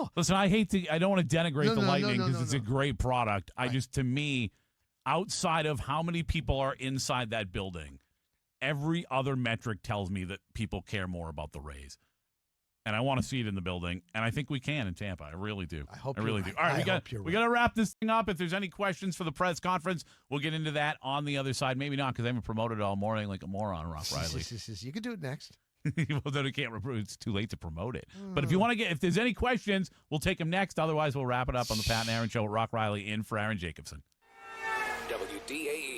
No. Listen, I don't want to denigrate the Lightning because it's a great product. Right. To me, outside of how many people are inside that building, every other metric tells me that people care more about the Rays. And I want to see it in the building, and I think we can in Tampa. I really do. I really do. All right, we got to wrap this thing up. If there's any questions for the press conference, we'll get into that on the other side. Maybe not, because I haven't promoted it all morning like a moron, Rock Riley. You can do it next. Well, then it's too late to promote it. But if there's any questions, we'll take them next. Otherwise, we'll wrap it up on the Pat and Aaron Show with Rock Riley in for Aaron Jacobson. WDAE